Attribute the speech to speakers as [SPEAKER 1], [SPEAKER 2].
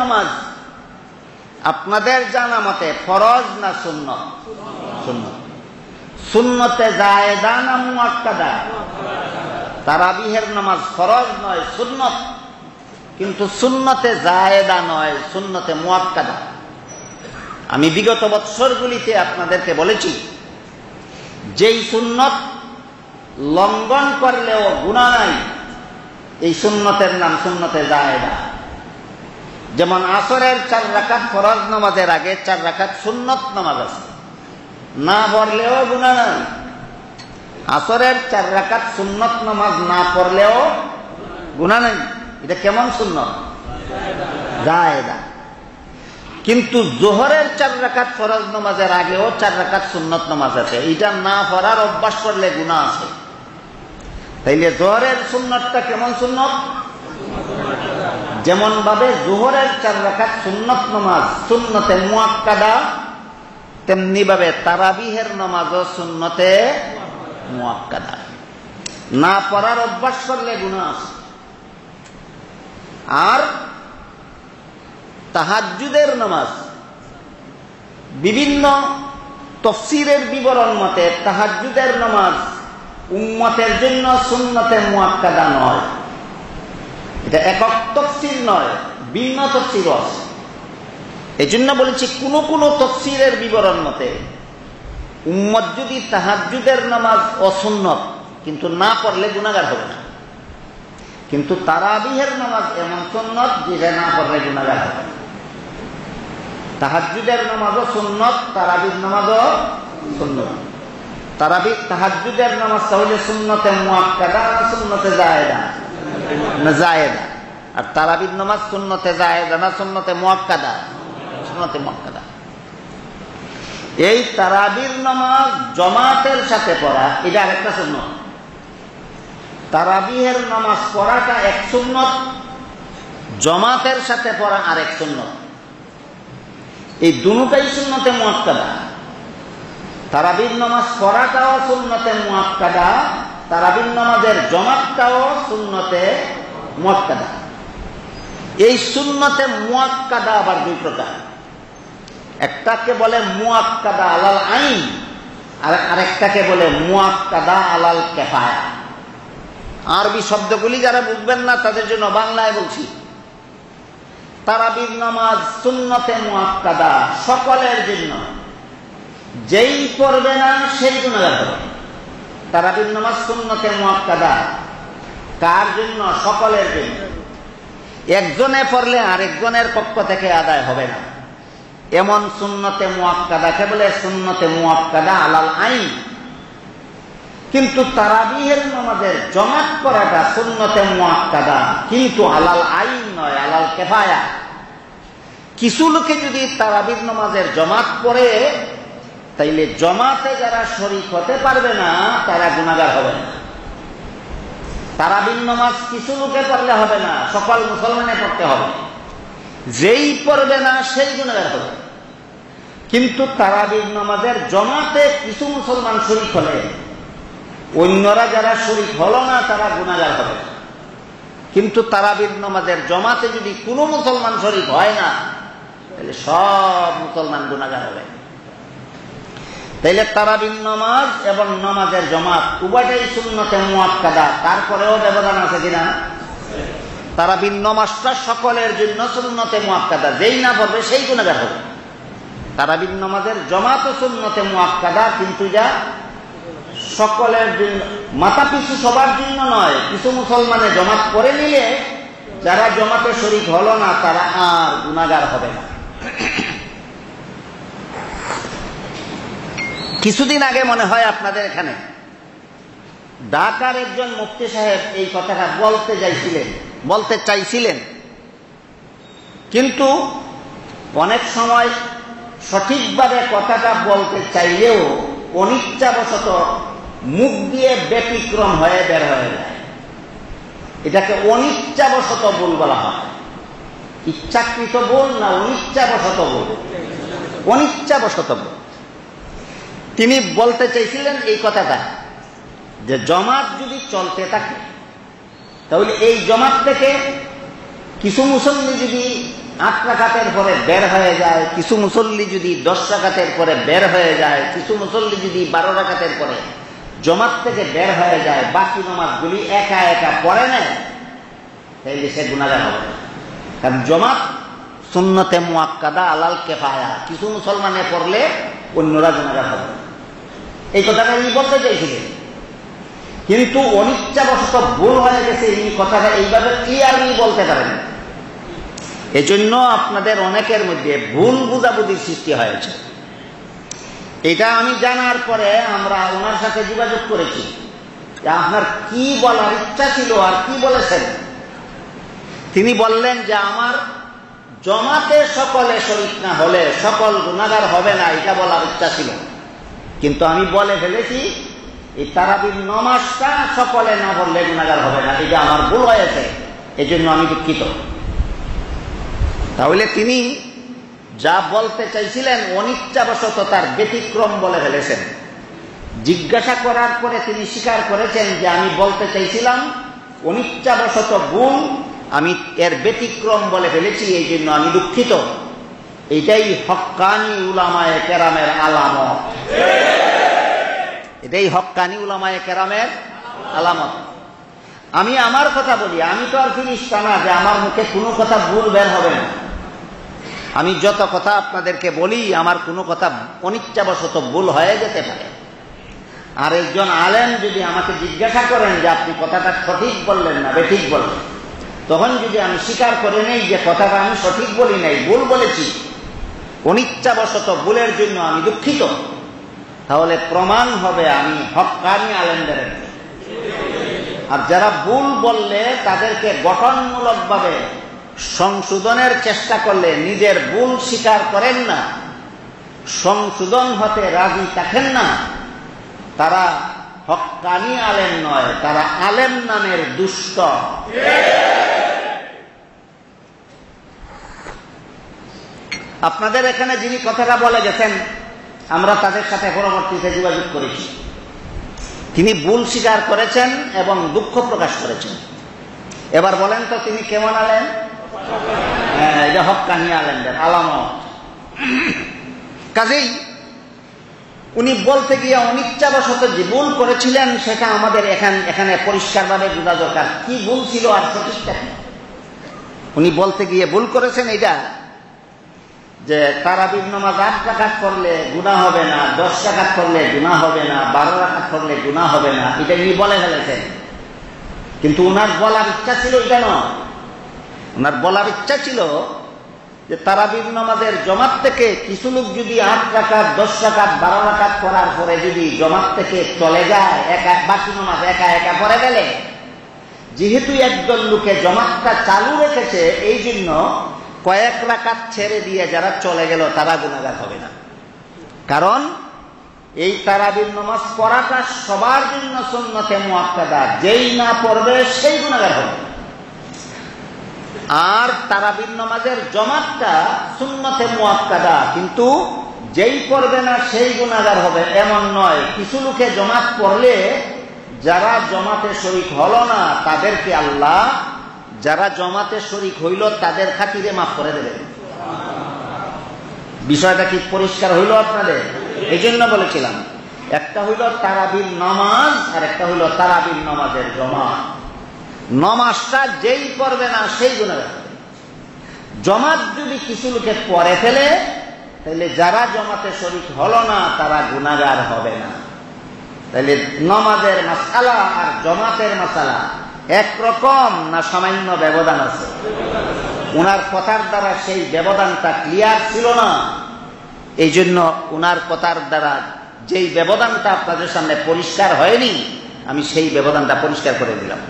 [SPEAKER 1] নামাজ আপনাদের জানা মতে ফরজ না সুন্নত? সুন্নত। সুন্নতে জায়েদা না মুআক্কাদা? তারাবিহের নামাজ ফরজ নয়, সুন্নত, কিন্তু সুন্নতে জায়েদা নয়, সুন্নতে মুআক্কাদা। আমি বিগত বৎসরগুলিতে আপনাদেরকে বলেছি, যেই সুন্নত লঙ্ঘন করলেও গুনাহ নাই, এই সুন্নতের নাম সুন্নতে জায়েদা। যেমন আসরের 4 রাকাত ফরজ নামাজের আগে 4 রাকাত সুন্নত নামাজ আছে, না পড়লেও গুনাহ নাই। আসরের 4 রাকাত সুন্নত নামাজ না পড়লেও গুনাহ নাই। এটা কেমন সুন্নত? জায়েদা। কিন্তু জোহরের 4 রাকাত ফরজ নামাজের আগেও 4 রাকাত সুন্নত নামাজ আছে, এটা না পড়ার অভ্যাস করলে গুনাহ আছে। তাইলে জোহরের সুন্নতটা কেমন সুন্নত? যেমন ভাবে জোহরের 4 রাকাত সুন্নত নামাজ সুন্নতে মুআক্কাদা, তেমনি ভাবে তারাবিহের নামাজও সুন্নতে মুআক্কাদা। না পড়ার অভ্যাস করলে গুনাহ আছে। আর তাহাজ্জুদের নামাজ, বিভিন্ন তাফসীরের বিবরণ মতে তাহাজ্জুদের নামাজ উম্মতের জন্য সুন্নতে মুআক্কাদা নয়। এটা একক তাফসীর নয়, ভিন্ন তাফসীর আছে। এজন্য বলেছি কোন কোন তাফসীরের বিবরণ মতে উম্মত যদি তাহাজ্জুদের নামাজ অসুন্নত কিন্তু না পড়লে গুনাহগার হবে না, কিন্তু তারাবিহের নামাজ এমন সুন্নত যেটা না পড়লে গুনাহগার হবে। তাহাজ্জুদের নামাজও সুন্নত, তারাবির নামাজও সুন্নত। তাহাজ্জুদের নামাজ তাহলে সুন্নতে মুআক্কাদা না সুন্নতে জায়েদা? না জায়েদা। আর তারাবির নামাজ সুন্নতে জায়েদা না সুন্নতে মুআক্কাদা? সুন্নতে মুআক্কাদা। এই তারাবির নামাজ জামাতের সাথে পড়া এটা আরেকটা সুন্নত। তারাবিহের নামাজ পড়াটা এক সুন্নত, জামাতের সাথে পড়া আরেক সুন্নত। এই দুটোই সুন্নতে মুআক্কাদা। তারাবির নামাজ পড়াটাও সুন্নতে মুআক্কাদা, তারাবির নামাজের জামাতটাও সুন্নতে মুআক্কাদা। এই সুন্নতে মুআক্কাদা আবার দুই প্রকার। একটাকে বলে মুআক্কাদা আলাল আইন, আর আরেকটাকে বলে মুআক্কাদা আলাল কিফায়া। আরবি শব্দগুলি যারা বুঝবেন না তাদের জন্য বাংলায় বলছি। তারাবির নামাজ সুন্নতে মুআক্কাদা, সকলের জন্য, যেই পড়বে না সেই গুনাহগার হবে। তারাবির নামাজ সুন্নতে মুআক্কাদা কার জন্য? সকলের জন্য। একজনে পড়লে আরেকজনের পক্ষ থেকে আদায় হবে না, এমন সুন্নতে মুআক্কাদাকে বলে সুন্নতে মুআক্কাদা আলাল আইন। কিন্তু তারাবিহের নামাজের জামাত করাটা সুন্নতে মুআক্কাদা, কিন্তু আলাল আইন নয়, আলাল কিফায়া। কিছু লোকে যদি তারাবির নামাজের জামাত পড়ে, তাইলে জামাতে যারা শরীক হতে পারবে না তারা গুনাহগার হবে না। তারাবির নামাজ কিছু লোকে পড়লে হবে না, সকল মুসলমানে পড়তে হবে। যেই পড়বে না সেই গুনাহগার হবে। কিন্তু তারাবির নামাজের জামাতে কিছু মুসলমান শরীক হলে অন্যরা যারা শরীক হলো না তারা গুনাহগার হবে। কিন্তু তারাবির নামাজের জামাতে যদি কোনো মুসলমান শরীক হয় না, তাহলে সব মুসলমান গুনাহগার হবে। তাইলে তারাবির নামাজ এবং নামাজের জামাত উভয়টাই সুন্নতে মুআক্কাদা। তারপরেও ব্যবধান আছে কিনা? তারাবির নামাজটা সকলের জন্য সুন্নতে মুআক্কাদা, যেই না পড়বে সেই গুনাহগার হবে। তারাবির নামাজের জামাতও সুন্নতে মুআক্কাদা, কিন্তু যা সকলের জন্য, মাথা পিছু সবার জন্য নয়। কিছু মুসলমানে জামাত পড়ে নিলে যারা জামাতে শরীক হলো না তারা আর গুনাহগার হবে না। কিছুদিন আগে মনে হয় আপনাদের এখানে ঢাকার একজন মুফতি সাহেব এই কথাটা বলতে চাইছিলেন, কিন্তু অনেক সময় সঠিকভাবে কথাটা বলতে চাইলেও অনিচ্ছাবশত মুখ দিয়ে ব্যতিক্রম হয়ে বের হয়ে যায়। এটাকে অনিচ্ছাবশত ভুল বলা হয়। ইচ্ছাকৃত ভুল না, অনিচ্ছাবশত ভুল। অনিচ্ছাবশত ভুল। তিনি বলতে চাইছিলেন এই কথাটা যে জামাত যদি চলতে থাকে তাহলে এই জামাত থেকে কিছু মুসল্লি যদি 8 রাকাতের পরে বের হয়ে যায়, কিছু মুসল্লি যদি 10 রাকাতের পরে বের হয়ে যায়, কিছু মুসল্লি যদি 12 রাকাতের পরে জমাত থেকে বের হয়ে যায়, বাকি নামাজগুলি একা একা পড়ে নেয়, তাইলে সে গুনাহগার হবে। কারণ জমাত সুন্নতে মুআক্কাদা আলাল কিফায়া, কিছু মুসলমানে পড়লে অন্যরা গুনাহগার হবে। এই কথাটা উনি বলতে চাইছিলেন, কিন্তু অনিচ্ছাবশত ভুল হয়ে গেছে। এই কথাটা এইভাবে ক্লিয়ারলি বলতে পারেন, এজন্য আপনাদের অনেকের মধ্যে ভুল বুঝাবুঝির সৃষ্টি হয়েছে। এটা আমি জানার পরে আমরা ওনার সাথে যোগাযোগ করেছি যে আপনার কি বলার ইচ্ছা ছিল আর কি বলেছেন। তিনি বললেন যে আমার জমাতে সকলে শরীক না হলে সকল গুনাহগার হবে না, এটা বলার ইচ্ছা ছিল, কিন্তু আমি বলে ফেলেছি এই তারাবির নামাজটা সকলে না পড়লে গুনাহগার হবে না, এটা আমার ভুল হয়েছে, এজন্য আমি দুঃখিত। তাহলে তিনি যা বলতে চাইছিলেন অনিচ্ছাবশত তার ব্যতিক্রম বলে ফেলেছেন। জিজ্ঞাসা করার পরে তিনি স্বীকার করেছেন যে আমি বলতে চাইছিলাম অনিচ্ছাবশত ভুল, আমি এর ব্যতিক্রম বলে ফেলেছি, এই জন্য আমি দুঃখিত। এটাই হক্কানি উলামায়ে কেরামের আলামত, এটাই হক্কানি উলামায়ে কেরামের আলামত। আমি আমার কথা বলি, আমি তো আর ফিরিস্তা না যে আমার মুখে কোনো কথা ভুল বের হবে না। আমি যত কথা আপনাদেরকে বলি আমার কোনো কথা অনিচ্ছাবশত ভুল হয়ে যেতে পারে। আর একজন আলেম যদি আমাকে জিজ্ঞাসা করেন যে আপনি কথাটা সঠিক বললেন না বেঠিক বললেন, তখন যদি আমি স্বীকার করে নেই যে কথাটা আমি সঠিক বলি নাই, ভুল বলেছি, অনিচ্ছাবশত ভুলের জন্য আমি দুঃখিত, তাহলে প্রমাণ হবে আমি হক্কানি আলেমদের। আর যারা ভুল বললে তাদেরকে গঠনমূলকভাবে সংশোধনের চেষ্টা করলে নিজের ভুল স্বীকার করেন না, সংশোধন হতে রাজি থাকেন না, তারা হক্কানি আলেম নয়, তারা আলেম নামের দুষ্ট। আপনাদের এখানে যিনি কথাটা বলে গেছেন, আমরা তাদের সাথে পরবর্তীতে যোগাযোগ করেছি, তিনি ভুল স্বীকার করেছেন এবং দুঃখ প্রকাশ করেছেন। এবার বলেন তো তিনি কেমন আলেম? এটা হক্কানি আলেমদের আলামত। কাজেই উনি বলতে গিয়ে অনিচ্ছাবশত যে ভুল করেছিলেন সেটা আমাদের এখানে পরিষ্কারভাবে বোঝা দরকার, কি ভুল ছিল আর সঠিকটা কি। উনি বলতে গিয়ে ভুল করেছেন এটা যে তারাবির নামাজ 8 রাকাত করলে গুনাহ হবে না, 10 রাকাত করলে গুনাহ হবে না, 12 রাকাত করলে গুনাহ হবে না, এটা উনি বলে ফেলেছেন। কিন্তু উনার বলার ইচ্ছা ছিল এটা নয়, উনার বলার ইচ্ছা ছিল যে তারাবির নামাজের জমাত থেকে কিছু লোক যদি 8 রাকাত, 10 রাকাত, 12 রাকাত করার পরে যদি জমাত থেকে চলে যায়, বাকি নামাজ একা একা পড়ে গেলে, যেহেতু একদল লোকে জমাতটা চালু রেখেছে, এই জন্য কয়েক রাকাত ছেড়ে দিয়ে যারা চলে গেল তারা গুনাহগার হবে না। কারণ এই তারাবির নামাজ পড়াটা সবার জন্য সুন্নতে মুআক্কাদা, যেই না পড়বে সেই গুনাহগার হবে। আর তারাবির নামাজের জমাতটা সুন্নতে মুআক্কাদা, কিন্তু যেই পড়বে না সেই গুনাহগার হবে এমন নয়। কিছু লোকে জমাত পড়লে যারা জমাতে শরীক হলো না তাদেরকে আল্লাহ, যারা জমাতে শরীক হইল তাদের খাতিরে মাফ করে দেবেন। বিষয়টা কি পরিষ্কার হইল আপনাদের? এই জন্য বলেছিলাম একটা হইল তারাবির নামাজ আর একটা হইল তারাবির নামাজের জমাত। নামাজটা যেই পড়বে না সেই গুনাহগার। জমাত যদি কিছু লোকে পড়ে ফেলে তাহলে যারা জমাতে শরীক হলো না তারা গুনাহগার হবে না। তাহলে নামাজের মাসআলা আর জমাতের মাসআলা একরকম না সামান্য ব্যবধান আছে? উনার কথার দ্বারা সেই ব্যবধানটা ক্লিয়ার ছিল না, এই জন্য উনার কথার দ্বারা যেই ব্যবধানটা আপনাদের সামনে পরিষ্কার হয়নি, আমি সেই ব্যবধানটা পরিষ্কার করে দিলাম।